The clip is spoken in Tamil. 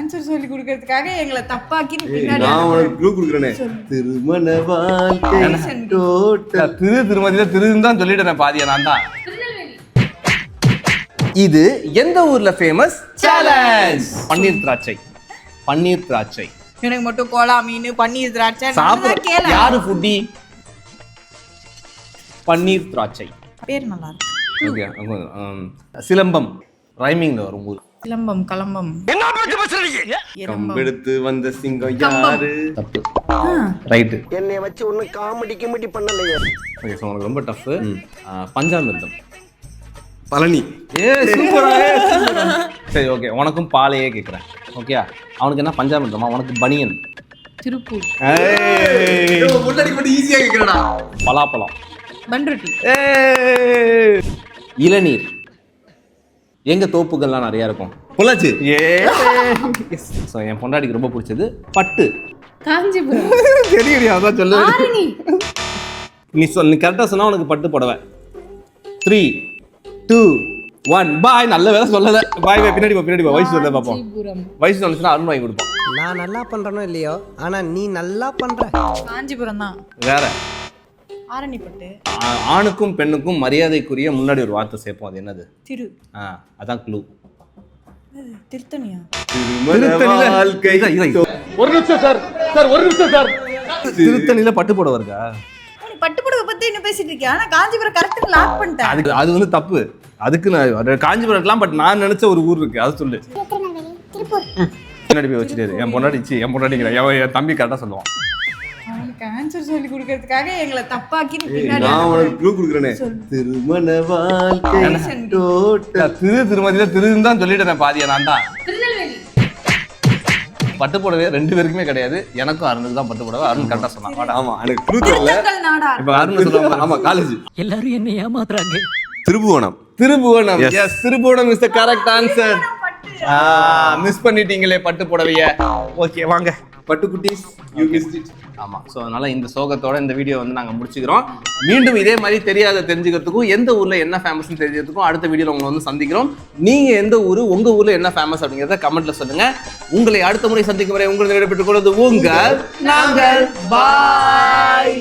ஆன்சர் சொல்லி கொடுக்கிறதுக்காக எங்களை தப்பாக்கி நான் உனக்கு க்ளூ கொடுக்குறேனே. திருமண வாழ்க்கை டோட்டல். திருமதியில திருன்னு தான் சொல்லிட்டேன் பாதியா நான் தான். இது எந்த ஊர்ல ஃபேமஸ் சேலஞ்ச்? பன்னீர் திராட்சை. பன்னீர் திராட்சை. எனக்கு மட்டும் கோலா மீன் பன்னீர் திராட்சை சாப்பிட யாரு ஃபுட்டி? பன்னீர் திராட்சை பேர் நல்லா இருக்கு. ஓகே. சிலம்பம் ரைமிங்ல வரும் ஊர். சிலம்பம் கலம்பம். என்ன பேச்சு பேசுறீங்க? கம்பெடுத்து வந்த சிங்கம் யாரு? தப்பு. ரைட். என்னைய வச்சு ஒண்ணு காமெடி பண்ணலையே. ஓகே, சோ உங்களுக்கு ரொம்ப டஃப். பஞ்சாமிர்தம். பழனி. சூப்பரா. சரி, ஓகே, உனக்கும் பாலையே கேக்குறேன். ஓகே, அவனுக்கு என்ன பஞ்சாமிர்தமா? உனக்கு பனியன். திருப்பூர். முன்னாடி மட்டும் ஈஸியா கேக்குறடா. பலாப்பழம். பண்ருட்டி. இளநீர். எங்க தோப்புகள்லாம் நிறைய இருக்கும். பொள்ளாச்சி. ஸோ என் பொண்டாடிக்கு ரொம்ப பிடிச்சது பட்டு. காஞ்சிபுரம். தெரியும், அதான் சொல்லு. நீ கரெக்டாக சொன்னா உனக்கு பட்டு புடவை. 3, 2, 1 பாய். நல்ல வேலை சொல்லலை. பாய் பாய். பின்னாடி போ. வயசு சொல்ல பார்ப்போம். வயசு சொல்லுச்சுன்னா அருண் வாங்கி கொடுப்போம். நான் நல்லா பண்றனோ இல்லையோ, ஆனா நீ நல்லா பண்ற. காஞ்சிபுரம் தான். வேற ஆரணிப்பட்டு. ஆணுக்கும் பெண்ணுக்கும் மரியாதைக்குரிய முன்னாடி ஒரு வார்த்தை சேர்ப்போம். அது என்னது? திரு. அதான் க்ளூ. திருத்தணியா? திருமண வாழ்க்கை. ஒரு நிமிஷம் சார். திருத்தணியில பட்டு புடவை இருக்கா? பட்டு புடவை பத்தி என்ன பேசிட்டு இருக்கியா? ஆனா காஞ்சிபுரம் கரெக்டா லாக் பண்ணிட்டேன். அது வந்து தப்பு. அதுக்கு நான் காஞ்சிபுரம் இருக்கலாம், பட் நான் நினைச்ச ஒரு ஊர் இருக்கு, அது சொல்லு. பின்னாடி போய் வச்சுட்டு என் பொண்டாட்டிங்கிற என் தம்பி கரெக்டா சொல்லுவான். அவனுக்கு ஆன்சர் சொல்லி கொடுக்கிறதுக்காக எங்களை தப்பாக்கி நான் உனக்கு க்ளூ கொடுக்குறேனே. திருமண வாழ்க்கை டோட்டல். திருமதியில திருன்னு தான் சொல்லிட்டேன் பாதியா நான் தான். பட்டு புடவை 2 பேருக்குமே கிடையாது. எனக்கும் அருணுக்கு தான் பட்டு புடவை. அருண் கரெக்டா சொன்னான். ஆமா, எனக்கு க்ளூ தெரியல. இப்ப அருண் சொல்லுவாங்க. ஆமா, காலேஜ். எல்லாரும் என்ன ஏமாத்துறாங்க. Thirubuvanam. Yes, Thirubuvanam is the correct answer. Miss பண்ணிட்டீங்களே பட்டு புடவைய. ஓகே, வாங்க. பட்டு குட்டீஸ், யூ மிஸ்ட் இட். ஆமா, ஸோ அதனால இந்த சோகத்தோட இந்த வீடியோ வந்து நாங்கள் முடிச்சுக்கிறோம். மீண்டும் இதே மாதிரி தெரிஞ்சுக்கிறதுக்கும் எந்த ஊர்ல என்ன ஃபேமஸ்ன்னு தெரிஞ்சுக்கிறதுக்கும் அடுத்த வீடியோவில் உங்களை வந்து சந்திக்கிறோம். நீங்க எந்த ஊர், உங்க ஊர்ல என்ன ஃபேமஸ் அப்படிங்கிறத கமெண்ட்ல சொல்லுங்க. உங்களை அடுத்த முறை சந்திக்கும் வரை உங்களை விடைபெற்றுக் கொள்வது உங்கள் நாங்கள். பாய்.